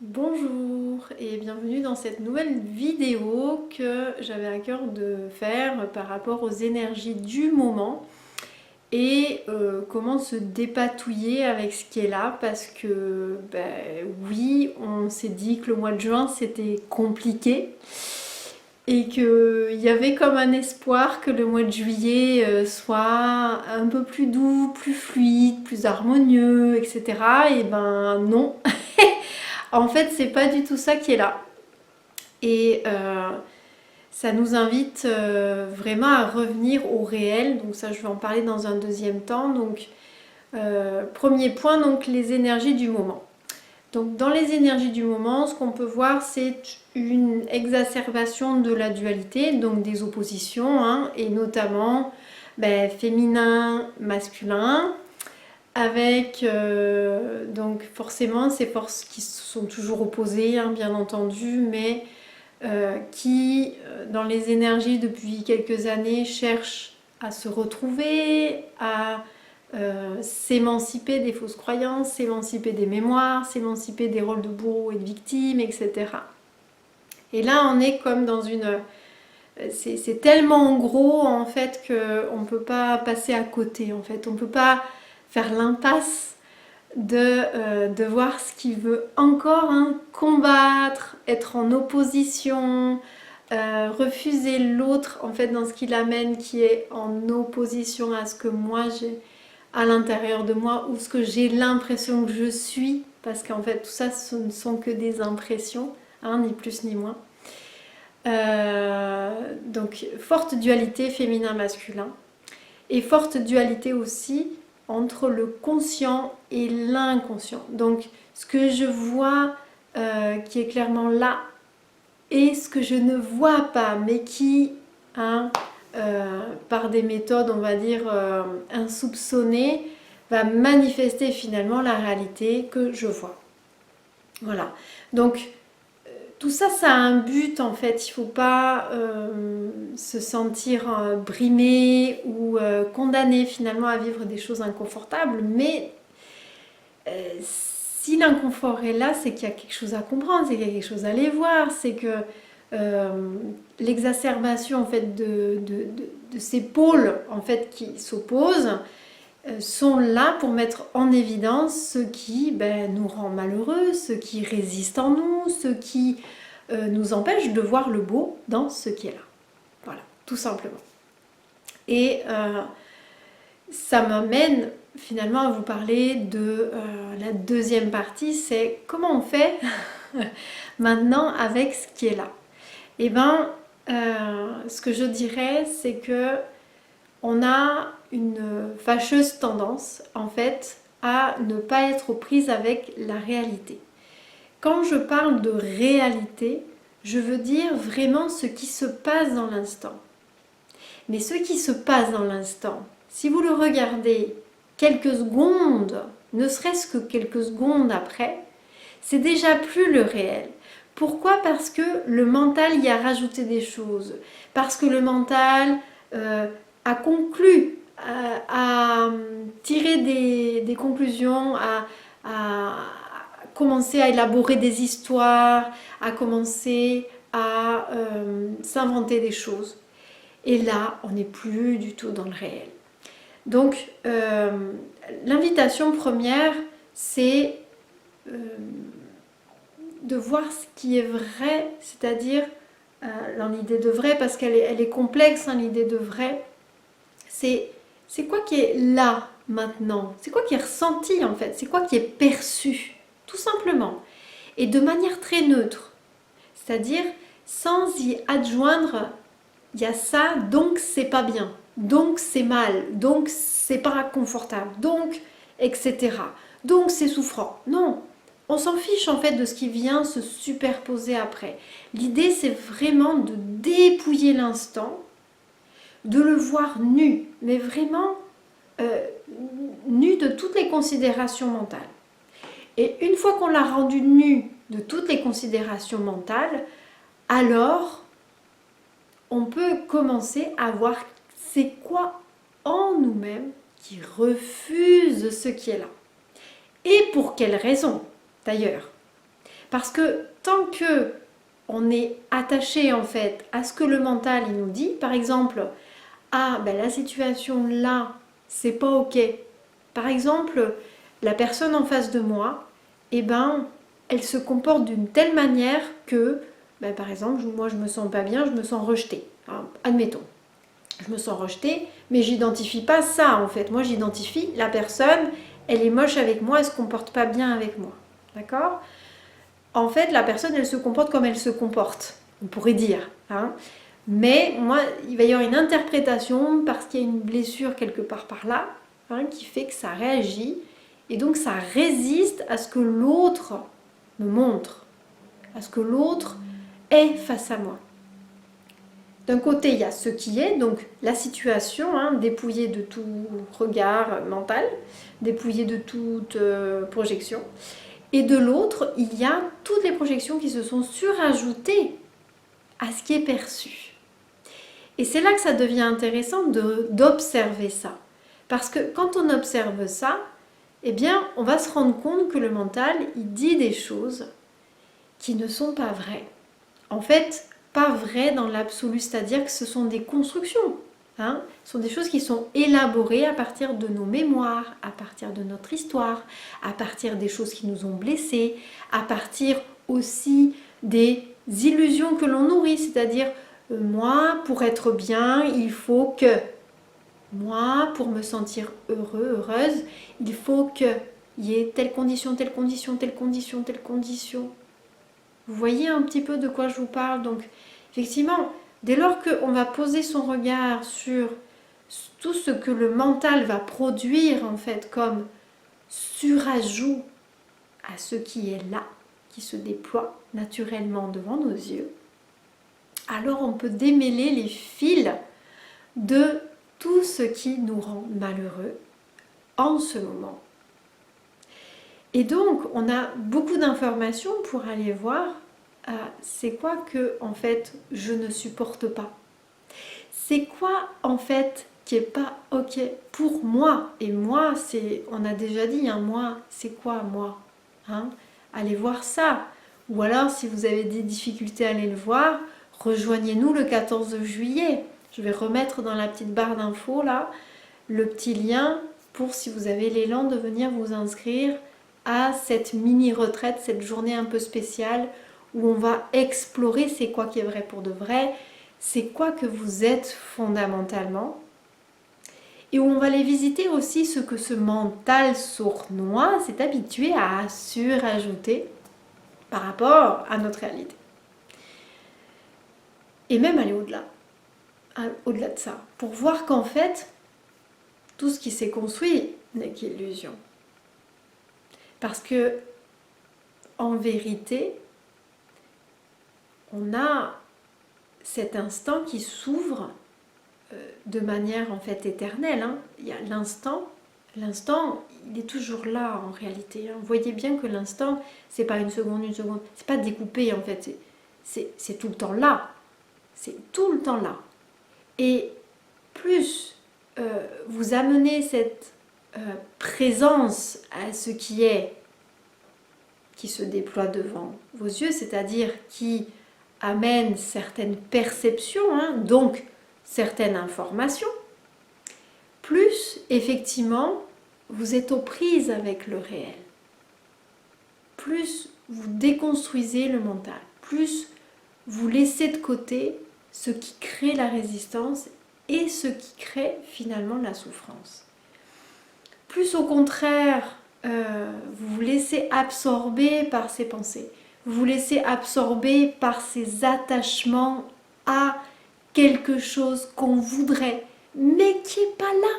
Bonjour et bienvenue dans cette nouvelle vidéo que j'avais à cœur de faire par rapport aux énergies du moment et comment se dépatouiller avec ce qui est là parce que oui, on s'est dit que le mois de juin c'était compliqué et qu'il y avait comme un espoir que le mois de juillet soit un peu plus doux, plus fluide, plus harmonieux, etc. Et ben non, en fait, c'est pas du tout ça qui est là. Et ça nous invite vraiment à revenir au réel. Donc ça, je vais en parler dans un deuxième temps. Donc, premier point, donc les énergies du moment. Donc dans les énergies du moment, ce qu'on peut voir, c'est une exacerbation de la dualité, donc des oppositions, hein, et notamment féminin, masculin, avec donc forcément ces forces qui sont toujours opposées, hein, bien entendu, mais qui, dans les énergies depuis quelques années, cherchent à se retrouver, à s'émanciper des fausses croyances, s'émanciper des mémoires, s'émanciper des rôles de bourreau et de victime, etc. Et là, on est comme dans une... C'est tellement gros, en fait, qu'on ne peut pas passer à côté, en fait. On ne peut pas faire l'impasse de voir ce qu'il veut encore, hein, combattre, être en opposition, refuser l'autre en fait dans ce qu'il amène qui est en opposition à ce que moi j'ai à l'intérieur de moi ou ce que j'ai l'impression que je suis, parce qu'en fait tout ça ce ne sont que des impressions, hein, ni plus ni moins. Donc forte dualité féminin-masculin et forte dualité aussi entre le conscient et l'inconscient. Donc ce que je vois qui est clairement là et ce que je ne vois pas, mais qui, hein, par des méthodes, on va dire, insoupçonnées, va manifester finalement la réalité que je vois. Voilà. Donc tout ça, ça a un but en fait. Il ne faut pas se sentir brimé ou condamné finalement à vivre des choses inconfortables. Mais si l'inconfort est là, c'est qu'il y a quelque chose à comprendre, c'est qu'il y a quelque chose à aller voir, c'est que l'exacerbation en fait de ces pôles en fait qui s'opposent sont là pour mettre en évidence ce qui nous rend malheureux, ce qui résiste en nous, ce qui nous empêche de voir le beau dans ce qui est là. Voilà, tout simplement. Et ça m'amène finalement à vous parler de la deuxième partie, c'est comment on fait maintenant avec ce qui est là. Et ce que je dirais, c'est que on a une fâcheuse tendance, en fait, à ne pas être aux prises avec la réalité. Quand je parle de réalité, je veux dire vraiment ce qui se passe dans l'instant. Mais ce qui se passe dans l'instant, si vous le regardez quelques secondes, ne serait-ce que quelques secondes après, c'est déjà plus le réel. Pourquoi? Parce que le mental y a rajouté des choses. Parce que le mental a conclu, a tiré des conclusions, a commencé à élaborer des histoires, a commencé à s'inventer des choses. Et là, on n'est plus du tout dans le réel. Donc, l'invitation première, c'est de voir ce qui est vrai, c'est-à-dire dans l'idée de vrai, parce qu'elle est complexe, hein, l'idée de vrai, c'est quoi qui est là maintenant, c'est quoi qui est ressenti en fait, c'est quoi qui est perçu, tout simplement, et de manière très neutre, c'est-à-dire sans y adjoindre il y a ça, donc c'est pas bien, donc c'est mal, donc c'est pas confortable, donc etc. Donc c'est souffrant. Non, on s'en fiche en fait de ce qui vient se superposer après. L'idée c'est vraiment de dépouiller l'instant, de le voir nu, mais vraiment nu de toutes les considérations mentales. Et une fois qu'on l'a rendu nu de toutes les considérations mentales, alors on peut commencer à voir c'est quoi en nous-mêmes qui refuse ce qui est là. Et pour quelle raison d'ailleurs? Parce que tant que on est attaché en fait à ce que le mental il nous dit, par exemple, ah ben la situation là, c'est pas ok. Par exemple, la personne en face de moi, eh ben, elle se comporte d'une telle manière que, ben, par exemple, moi je me sens pas bien, je me sens rejetée. Hein, admettons, je me sens rejetée, mais j'identifie pas ça en fait. Moi j'identifie la personne, elle est moche avec moi, elle se comporte pas bien avec moi. D'accord ? En fait, la personne, elle se comporte comme elle se comporte, on pourrait dire. Hein. Mais moi, il va y avoir une interprétation parce qu'il y a une blessure quelque part par là, hein, qui fait que ça réagit. Et donc, ça résiste à ce que l'autre me montre, à ce que l'autre est face à moi. D'un côté, il y a ce qui est, donc la situation, hein, dépouillée de tout regard mental, dépouillée de toute projection. Et de l'autre, il y a toutes les projections qui se sont surajoutées à ce qui est perçu. Et c'est là que ça devient intéressant d'observer ça. Parce que quand on observe ça, eh bien, on va se rendre compte que le mental, il dit des choses qui ne sont pas vraies. En fait, pas vraies dans l'absolu, c'est-à-dire que ce sont des constructions. Hein, ce sont des choses qui sont élaborées à partir de nos mémoires, à partir de notre histoire, à partir des choses qui nous ont blessés, à partir aussi des illusions que l'on nourrit, c'est-à-dire moi, pour être bien, il faut que, moi, pour me sentir heureux, heureuse, il faut qu'il y ait telle condition, telle condition, telle condition, telle condition. Vous voyez un petit peu de quoi je vous parle. Donc, effectivement, dès lors qu'on va poser son regard sur tout ce que le mental va produire en fait comme surajout à ce qui est là, qui se déploie naturellement devant nos yeux, alors on peut démêler les fils de tout ce qui nous rend malheureux en ce moment. Et donc, on a beaucoup d'informations pour aller voir c'est quoi que, en fait, je ne supporte pas. C'est quoi, en fait, qui est pas ok pour moi. Et moi, on a déjà dit, hein, moi, c'est quoi, moi, hein? Allez voir ça. Ou alors, si vous avez des difficultés à aller le voir, rejoignez-nous le 14 juillet. Je vais remettre dans la petite barre d'infos, là, le petit lien pour, si vous avez l'élan, de venir vous inscrire à cette mini-retraite, cette journée un peu spéciale où on va explorer c'est quoi qui est vrai pour de vrai, c'est quoi que vous êtes fondamentalement, et où on va aller visiter aussi ce que ce mental sournois s'est habitué à surajouter par rapport à notre réalité. Et même aller au-delà de ça, pour voir qu'en fait, tout ce qui s'est construit n'est qu'illusion. Parce que, en vérité, on a cet instant qui s'ouvre de manière en fait éternelle. Hein. Il y a l'instant, il est toujours là en réalité. Hein. Vous voyez bien que l'instant, c'est pas une seconde, c'est pas découpé en fait, c'est tout le temps là. C'est tout le temps là. Et plus vous amenez cette présence à ce qui se déploie devant vos yeux, c'est-à-dire qui amène certaines perceptions, hein, donc certaines informations, plus effectivement vous êtes aux prises avec le réel, plus vous déconstruisez le mental, plus vous laissez de côté ce qui crée la résistance et ce qui crée finalement la souffrance. Plus au contraire, vous vous laissez absorber par ces pensées, vous vous laissez absorber par ces attachements à quelque chose qu'on voudrait, mais qui n'est pas là,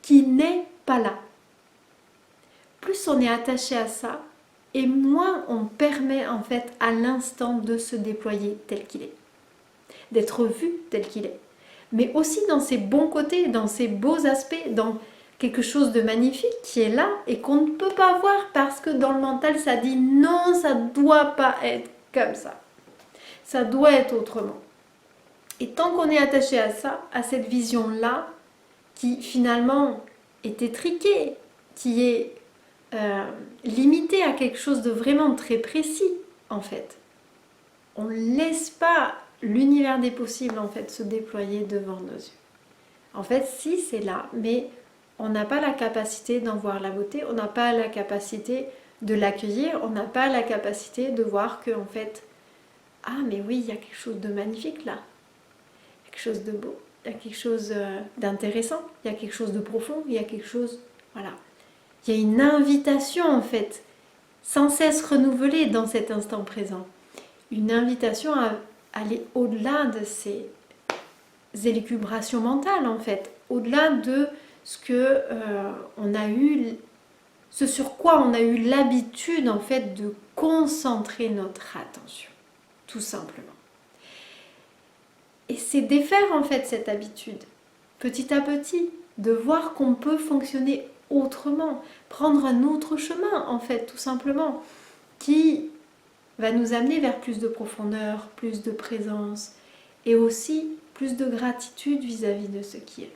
qui n'est pas là. Plus on est attaché à ça, et moins on permet en fait à l'instant de se déployer tel qu'il est, d'être vu tel qu'il est, mais aussi dans ses bons côtés, dans ses beaux aspects, dans quelque chose de magnifique qui est là et qu'on ne peut pas voir parce que dans le mental ça dit non, ça ne doit pas être comme ça, ça doit être autrement. Et tant qu'on est attaché à ça, à cette vision-là, qui finalement est étriquée, qui est limité à quelque chose de vraiment très précis en fait. On ne laisse pas l'univers des possibles en fait se déployer devant nos yeux. En fait, si c'est là, mais on n'a pas la capacité d'en voir la beauté, on n'a pas la capacité de l'accueillir, on n'a pas la capacité de voir que en fait, ah mais oui, il y a quelque chose de magnifique là, il y a quelque chose de beau, il y a quelque chose d'intéressant, il y a quelque chose de profond, il y a quelque chose, voilà. Il y a une invitation en fait, sans cesse renouvelée dans cet instant présent. Une invitation à aller au-delà de ces élucubrations mentales en fait, au-delà de ce que on a eu, ce sur quoi on a eu l'habitude en fait de concentrer notre attention, tout simplement. Et c'est défaire en fait cette habitude, petit à petit, de voir qu'on peut fonctionner autrement, prendre un autre chemin en fait, tout simplement, qui va nous amener vers plus de profondeur, plus de présence et aussi plus de gratitude vis-à-vis de ce qui est.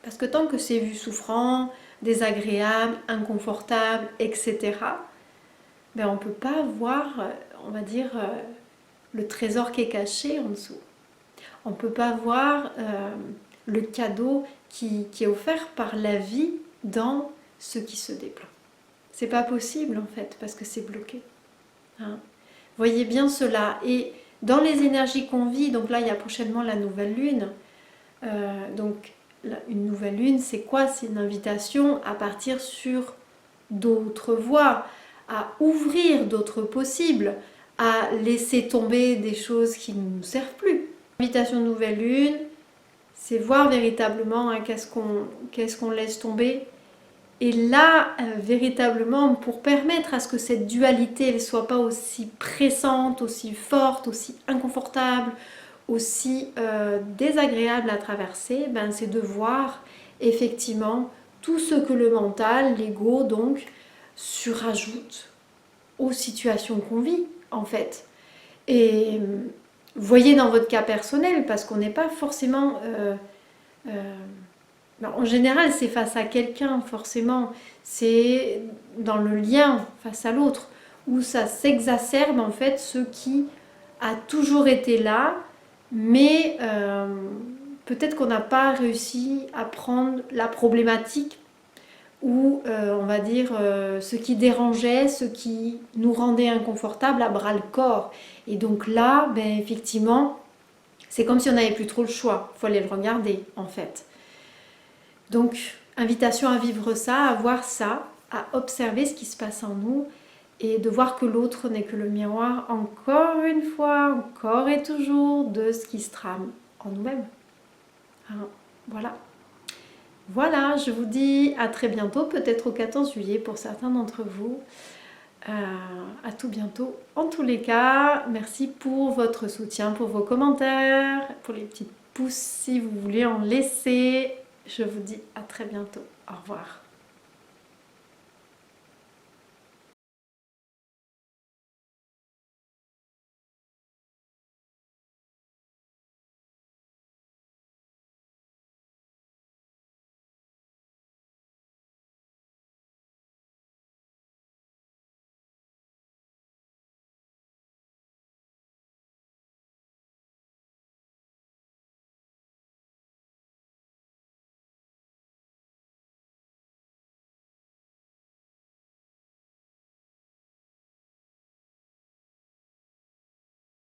Parce que tant que c'est vu souffrant, désagréable, inconfortable, etc., ben on ne peut pas voir, on va dire, le trésor qui est caché en dessous. On ne peut pas voir le cadeau qui est offert par la vie dans ce qui se déploie. C'est pas possible en fait, parce que c'est bloqué. Hein. Voyez bien cela. Et dans les énergies qu'on vit, donc là il y a prochainement la nouvelle lune, donc une nouvelle lune c'est quoi? C'est une invitation à partir sur d'autres voies, à ouvrir d'autres possibles, à laisser tomber des choses qui ne nous servent plus. L'invitation de nouvelle lune, c'est voir véritablement hein, qu'est-ce qu'on laisse tomber. Et là, véritablement, pour permettre à ce que cette dualité ne soit pas aussi pressante, aussi forte, aussi inconfortable, aussi désagréable à traverser, ben, c'est de voir effectivement tout ce que le mental, l'ego donc, surajoute aux situations qu'on vit en fait. Et voyez dans votre cas personnel, parce qu'on n'est pas forcément... en général, c'est face à quelqu'un, forcément. C'est dans le lien face à l'autre, où ça s'exacerbe, en fait, ce qui a toujours été là, mais peut-être qu'on n'a pas réussi à prendre la problématique ou, on va dire, ce qui dérangeait, ce qui nous rendait inconfortable à bras-le-corps. Et donc là, ben, effectivement, c'est comme si on n'avait plus trop le choix. Il faut aller le regarder, en fait. Donc, invitation à vivre ça, à voir ça, à observer ce qui se passe en nous et de voir que l'autre n'est que le miroir, encore une fois, encore et toujours, de ce qui se trame en nous-mêmes. Hein, voilà. Voilà, je vous dis à très bientôt, peut-être au 14 juillet pour certains d'entre vous. À tout bientôt. En tous les cas, merci pour votre soutien, pour vos commentaires, pour les petits pouces si vous voulez en laisser. Je vous dis à très bientôt. Au revoir.